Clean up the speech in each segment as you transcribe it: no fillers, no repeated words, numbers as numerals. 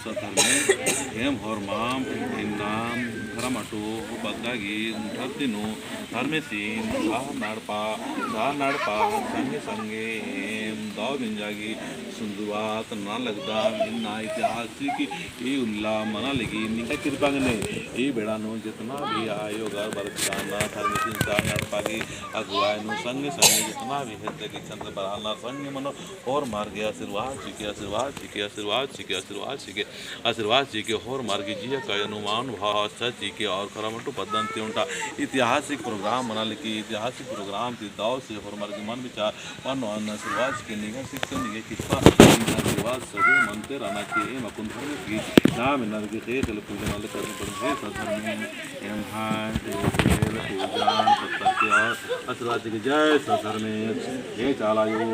हेम और माम नाम धर्मटो बदलागी धर्तिनो धर्मेसीन सा नड़पा संगे संगे हेम दौ बिंजागी सुंदुवात ना लगदा मिन्ना ऐतिहासिक ये उल्ला मना लगी निका कृपागने ये बेड़ा नो जितना भी आयो घर बरसाना धर्मेसीन सा नड़पागी अगुवाई नो संगे संगे जितना भी है तक चंद्र बराना संगे मनो और मार गया आशीर्वाद चिके आशीर्वाद चिके आशीर्वाद चिके आशीर्वाद चिके आशीर्वाद चिके और मार के जिया का अनुमान भाव सच चिके और खरामटू पद्धति उनका ऐतिहासिक प्रोग्राम मना लिखी ऐतिहासिक प्रोग्राम की दाव से और मार के मन विचार मन आशीर्वाद के निगम शिक्षण ये किस्सा आशीर्वाद सभी मनते रहना चाहिए मकुन धर्म की नाम नर के थे चल पूजन वाले करने पड़े सधर्म एम हां पूजन सत्य और आशीर्वाद की जय सधर्म हे चालायो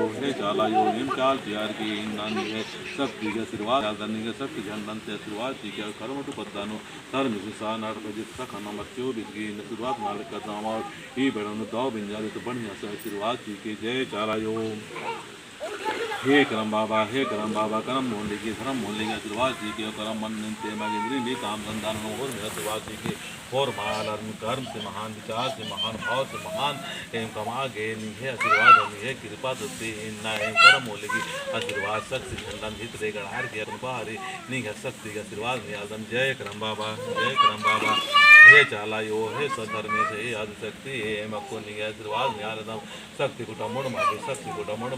निम चाल प्यार की नानी है सब की आशीर्वाद करने के सब की जन से आशीर्वाद की क्या कर्म तो पदानो धर्म से नाटक जिसका खाना मच्चो बिजगी आशीर्वाद मालिक का नाम और ये बड़ों दाव बिंजाले तो बढ़िया से आशीर्वाद की जय चालायो हे करम बाबा करम मोहल्ले की धर्म मोहल्ले के आशीर्वाद जी के करम मन निंते मगिंद्री भी काम संधान हो और मेरा आशीर्वाद जी के और महान कर्म से महान विचार से महान भाव से महान एम कमा गे निहे आशीर्वाद और निहे कृपा दत्ते ना एम करम मोहल्ले की आशीर्वाद शक्ति झंडन हित रे गढ़ार के कृपा हरि निह शक्ति के आशीर्वाद नियादम जय करम बाबा हे चालायो हे सधर्मे से हे आदिशक्ति हे मक्को निगे आशीर्वाद नियादम शक्ति को टमोड़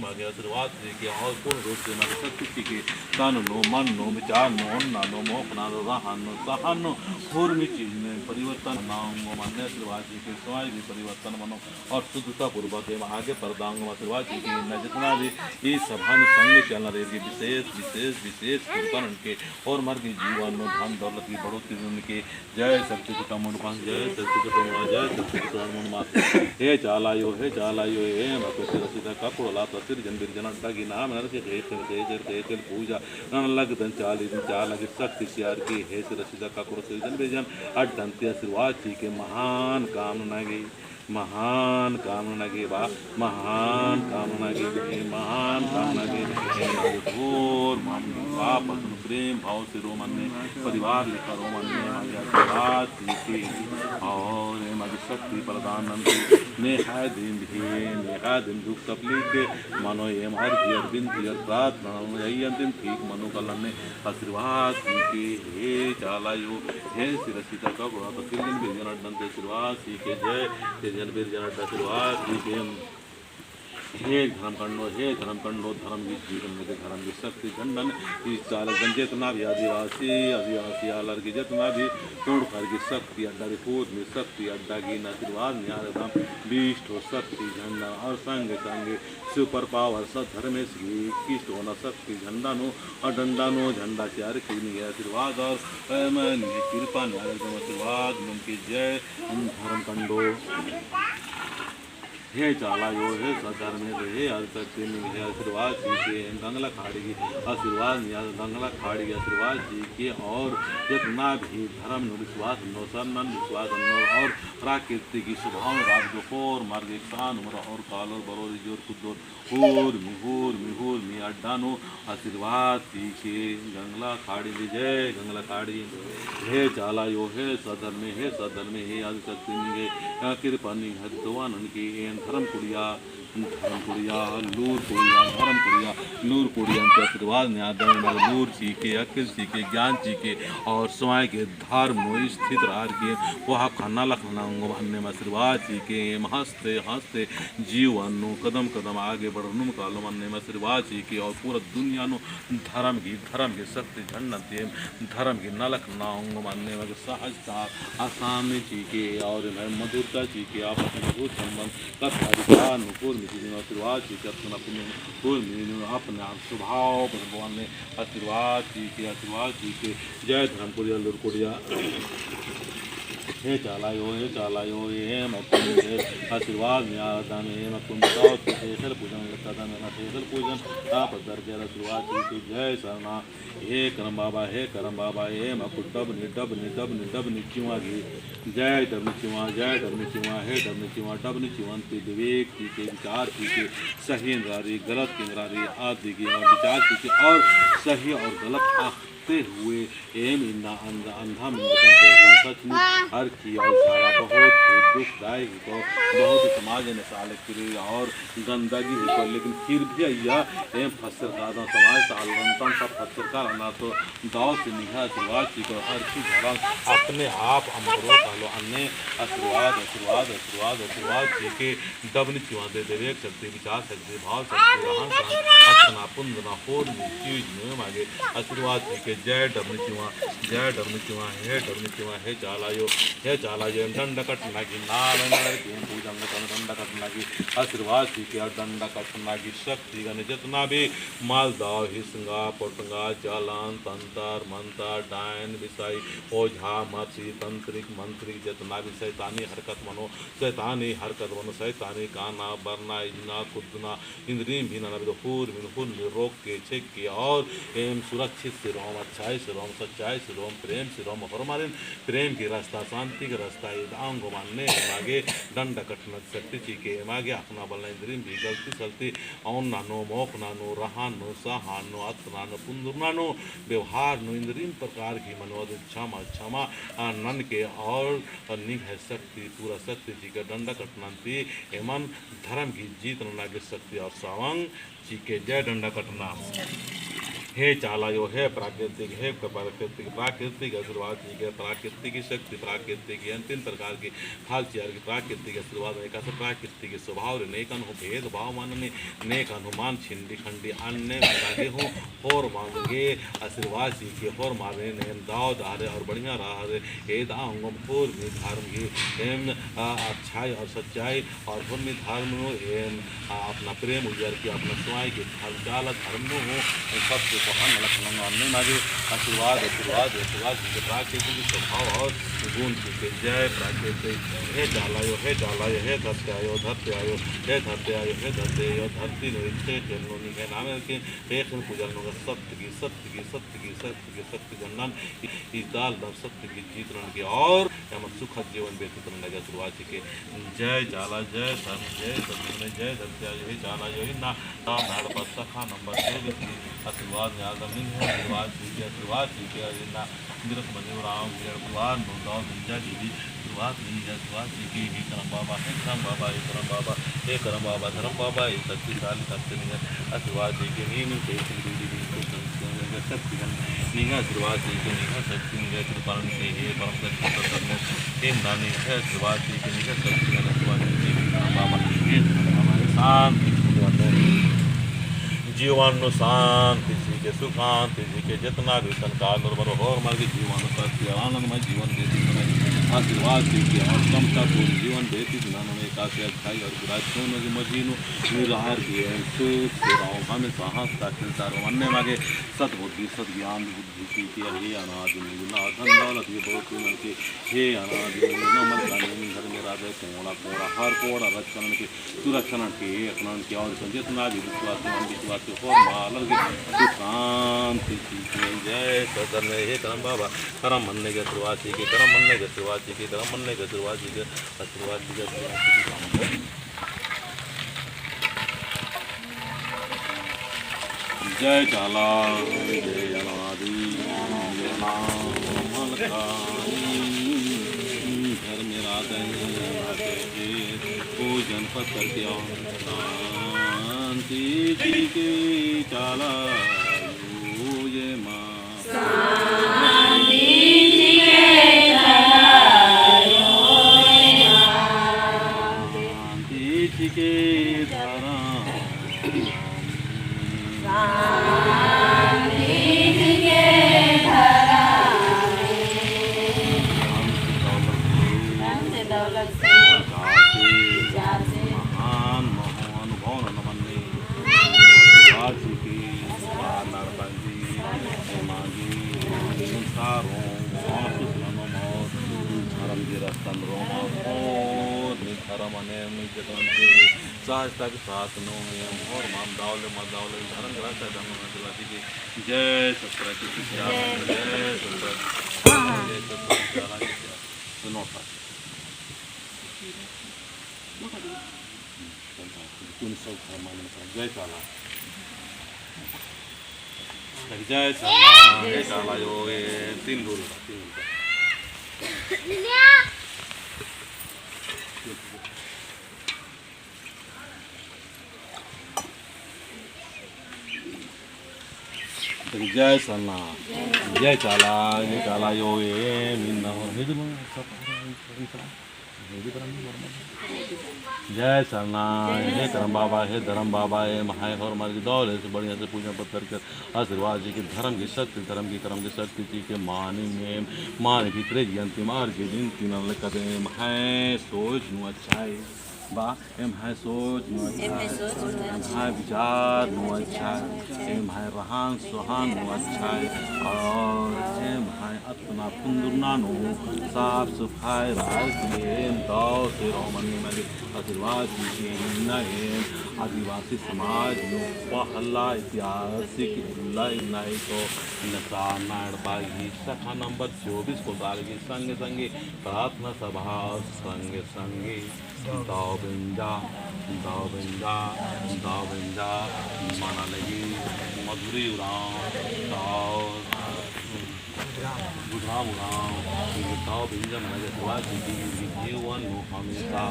मागे आशीर्वाद जी के और पूर्ण रूप से मागे शक्ति के तन नो मन नो विचार नो अन्ना नो मोपना नो रहन नो सहन नो पूर्ण चीज में परिवर्तन नाम मान्य आशीर्वाद जी के स्वयं भी परिवर्तन मनो और शुद्धता पूर्वक एवं आगे प्रदांग आशीर्वाद जी के न जितना भी इस सभा में संग चलना रहेगी विशेष कृपा के और मर के जीवन में धन दौलत की बढ़ोतरी उनके जय शक्ति कुटम जय शक्ति कुटम हे चालायो हे भक्ति रसिता कपुड़ला प्रसिद्ध जन बिरजन की नाम नर के पूजा नन लग दन चाल शक्ति सियार की हे रसिता कपुड़ जन बिरजन अड्डंती आशीर्वाद जी के महान कामना गे महान कामना गे घोर पाप प्रेम भाव से रोमन ने परिवार लेकर रोमन ने और मधु शक्ति प्रदान नेहा दिन दुख तकलीफ मनो एम हर जी अरविंद प्रार्थना यही अंतिम ठीक मनो कलन ने आशीर्वाद के हे चालायो हे शिरसिता का गुणा तो बिरजन अड्डंत आशीर्वाद के जय बिरजन अड्डा आशीर्वाद के हे धर्म कंडो धर्म की जीवन में धर्म की शक्ति खंडन इस चालक जन जितना भी आदिवासी आलर की जितना भी तोड़ कर की शक्ति अड्डा रिपोर्ट में शक्ति अड्डा की आशीर्वाद न्यायधाम बीष्ट हो शक्ति झंडा और संग सुपर पावर सधर्मेश की किष्ट होना शक्ति झंडा नो और डंडा नो झंडा चार की आशीर्वाद और कृपा न्यायधाम आशीर्वाद उनकी जय धर्म कंडो हे चालायो हे सधर्मे हे आदिशक्ति हे आशीर्वाद जी के गंगला खाड़ी की आशीर्वाद गंगला खाड़ी की आशीर्वाद जी के और जितना भी धर्म विश्वास नौसनन विश्वास और प्राकृतिक की स्वभाव राजदोख और मार्ग स्थान और कालोर बरोरी जोर कुदोर मिहूर मी अड्डानो आशीर्वाद जी के गंगला खाड़ी जय गंगला खाड़ी हे चालायो हे सधर्मे हे आदिशक्ति कृपा निहद्वान की धर्म कुड़िया धर्म कुड़िया लूर कुड़िया धर्म कुड़िया लूर कुड़िया के आशीर्वाद ने आदम लूर सीखे अक्ल सीखे ज्ञान सीखे और स्वयं के धर्म स्थित रह के वह खाना लखना अन्य में आशीर्वाद सीखे हंसते हंसते जीवन कदम कदम आगे बढ़नु कालम अन्य में आशीर्वाद सीखे और पूरा दुनिया नो धर्म की शक्ति झंडते धर्म की नलक नांग अन्य में सहजता आसानी सीखे और मधुरता सीखे आप मधुर संबंध कथा अनुकूल आशीर्वाद सीखे अपने स्वभाव भगवान ने आशीर्वाद सीखे जय धर्म कुड़िया लुर कुड़िया हे चालायो हे मकुंद आशीर्वाद में आदान हे मकुंद बताओ शेखर पूजन लगता था मेरा शेखर पूजन आप दर के आशीर्वाद की जय सरना हे करम बाबा हे मकुंड डब निचिवा की जय डब निचिवा हे डब निचिवा डब निचिवंती विवेक के विचार के सही इंद्रारी गलत इंद्रारी आदि की विचार के और सही और गलत हुए एम इंदा अंधा सचमुच हर की और सारा बहुत दुखदायक को बहुत समाज ने साल फिर और गंदगी को लेकिन फिर भी यह एम फसर का समाज सालवंतन सब फसर का रहना तो दाव से निहा आशीर्वाद की को हर की धर्म अपने आप अमरो कालो अन्य आशीर्वाद के दबन चिवा दे देवे शक्ति विचार शक्ति भाव शक्ति रहन सहन अपना पुण्य ना हो चीज में मांगे आशीर्वाद के जय डबनिचिवा हे चालायो दंड कटना की नारायण पूजा में दंड कटना की आशीर्वाद की दंड कटना की शक्ति गण जितना भी मालदाव हिसंगा पोटंगा जालान तंतर मंतर डायन विषय ओझा मसी तंत्रिक मंत्रिक जितना भी शैतानी हरकत मनो शैतानी काना बरना इजना कुदना इंद्रिय भी नूर रोक के छेक के और एम सुरक्षित से रोम अच्छाई से रोम सच्चाई से रोम प्रेम से रोम हरमारिन प्रेम की रास्ता शांति का रास्ता आंगो मानने मागे दंड कटन शक्ति चीके मागे अपना बलना इंद्रिय भी गलती सलती औन नानो मोख नानो रहानो सहानो अतनानो पुंदुरनानो व्यवहार नो इंद्रिय प्रकार की मनोद क्षमा नन के और निग है शक्ति पूरा शक्ति जी के दंड कटनांति एमन धर्म की जीत नागे शक्ति और सावंग जी के जय दंड कटना हे चालायो हे प्राकृतिक आशीर्वाद की प्राकृतिक शक्ति प्राकृतिक अंतिम प्रकार की खाल चियार की प्राकृतिक आशीर्वाद से प्राकृतिक स्वभाव नेकन हो भेद भाव मन में नेक अनुमान छिंडी खंडी अन्य लगे हो और मांगे आशीर्वाद जी के और मारे नेम दाव दारे और बढ़िया रहा हे दांगम और में धर्म की एम अच्छाई और सच्चाई और धर्म धर्म एम अपना प्रेम उजर की अपना स्वाई के चाल धर्म हो सबसे मागे आशीर्वाद प्राकृतिक स्वभाव और गुण के जय प्राकृतिक हे चालायो हे धरते आयो हे धरती नाम के पूजन सत्य जनन इस दाल सत्य की जीतरण के और सुखद जीवन व्यतीत करने लगे शुरुआत के जय जाला जय धर्म जय धरते आयो हे चालायो ना सखा नंबर 23 आशीर्वाद आशीर्वाद सीखे ना निरस बने राम परिवार नोदाव निंजा देवी शुरुआत सीखे हे करम बाबा हे करम बाबा धर्म बाबा ये शक्तिशाली शक्ति आशीर्वाद सीखे नीम शक्ति निगा आशीर्वाद सीखे निगा शक्ति निगा कृपाण से हे परम शक्ति करने हे नानी है आशीर्वाद सीखे निगा शक्ति आशीर्वाद सीखे करम बाबा हे हमारे शांति जीवन शांति सीखे सुखांति सीखे जितना भी संकाल और मार्ग जीवन सत्य आनंदमय जीवन देती आशीर्वाद सीखे और समता पूर्ण जीवन देती काशी अच्छाई और बुराई मजीनु निराहार किए हमें साहस का संसार अन्य मांगे सद्बुद्धि सद्ज्ञान बुद्धि सीखे हे अनादि धन दौलत ये बहुत के हे अनादि घर में राजा कोड़ा हर कोड़ा रचकरण के सुरक्षण के अखनन के और जितना भी विश्वास हो मालर के शांति सीखे जय सदन हे करम बाबा करम मनने के शुरुआत सीखे करम मनने के शुरुआत सीखे करम मनने के शुरुआत सीखे आशीर्वाद सीखे जय चाला जय अनादि जय नाम घर मेरा पूज जनपद करके शांति के चाला ये माँ शांति के धारा महान महानुभाव नमने वाची की नड़बंदी मागी संसारों आसुस नमो धर्म की रस्तन रोमा धर्म अने जगंते सहजता के साथ नो और माम दावले मदावले धर्म ग्रस्त धर्म नचलाती की जय सत्यराज की जय सत्यराज जय सत्यराज सुनो जय काला जय काला यो ये तीन बोल जय सन्ना जय काला यो ये मीना जय सरना हे करम बाबा हे धर्म बाबा हे महाय और हमारी दौलत से बढ़िया से पूजा पत्र करके आशीर्वाद जी के धर्म की शक्ति धर्म की कर्म की शक्ति जी के मानी में मान भीतरे जयंती मार के दिन तीन कदे है सोच नु अच्छा है बा एम है सोच नु अच्छा एम है विचार नु अच्छा एम है रहान सुहान नु अच्छा और एम है अपना पुंदुरना नु साफ सफाई राज एम दाव से रोमनी में आशीर्वाद की नए आदिवासी समाज नु पहला ऐतिहासिक नहीं तो नशा नाड़बागी शाखा नंबर 24 को की संगे संगे प्रार्थना सभा संगे संगे दाविंदा माना लगी मधुरी उड़ाओ बुढ़ाओ ताव बिंजा मैंने जीवन हमेशा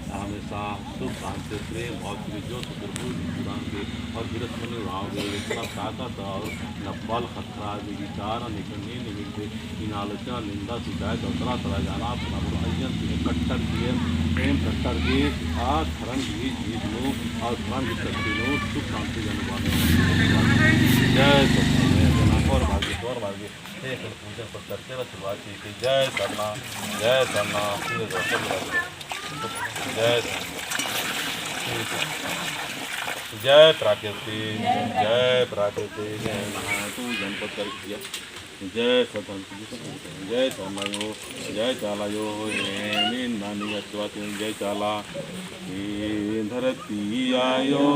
हमेशा सुख शांति प्रेम और जो के और गिरस्मनी उड़ाओगे सब ताकत और न बल खतरा विचार निकलने निकलते इन आलोचना निंदा शिकायत और तरह तरह जाना कट्टर प्रेम कट्टर के धर्म की जीत लो और धर्म की शक्ति लो सुख शांति जनवाद जय सत्य और भाग्य पूजन पर करके शुरुआत की जय सरना जय जय प्राकृति जय महातू जनपद कर किया जय स्वतंत्र जय समायो जय चालायो नानी जय चाला धरती आयो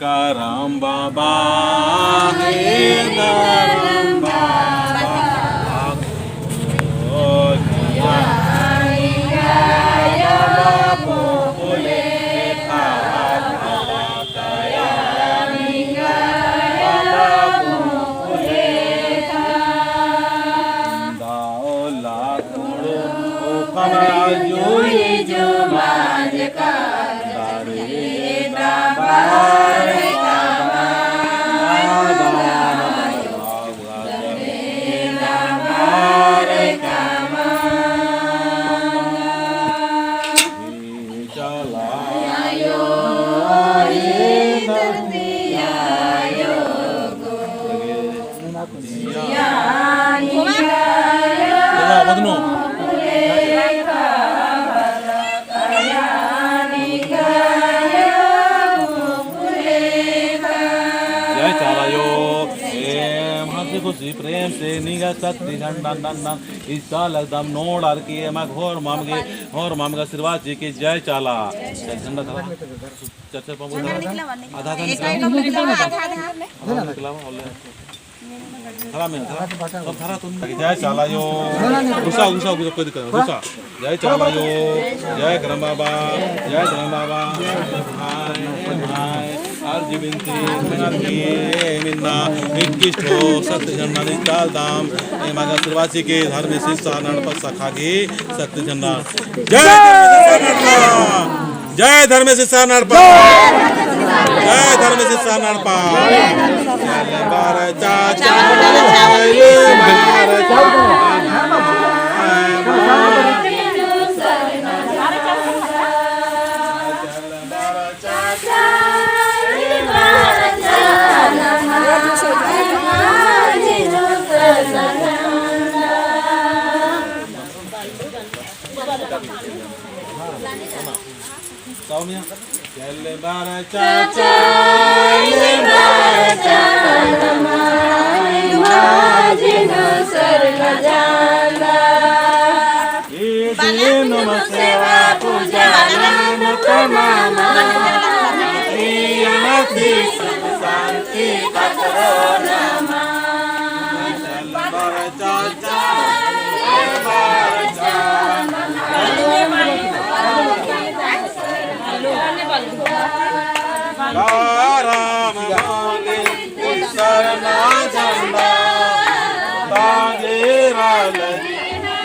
करम बाबा करम 얘들아 버드노 जय चालायो एम हंसी खुशी प्रेम से निगा शक्ति घंटन दंडन ईसा लगदम नोड आर की मग होर मामगे होर मामगा आशीर्वाद जी की जय चाला झंडा था चर्चा पंगु आधा आधा निकला खरा में सब खरा तुम जय चालायो गुस्सा गुस्सा गुस्सा कोई दिक्कत गुस्सा जय चालायो जय करम बाबा हाय हाय अर्जुबिंती मनर्की मिन्ना विकिष्ठो सत्यजन्ना निकाल दाम ए मागा श्रीवासी के धर्म से सारण पर सखागी सत्यजन्ना जय धर्म से सारण पर जय धर्म से सारण पर बार चाचा Saumya, jale bara chacha, jale bara chacha, namai majinu sarga jala. Isi nama seva puja nama pranama, iyati santi patro nama. Jale bara chacha, jale bara chacha. Garam mole usarna janda tagira lagi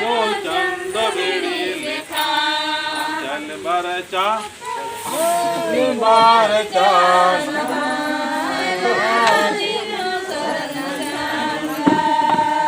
yo chanda bedi lekha chal barcha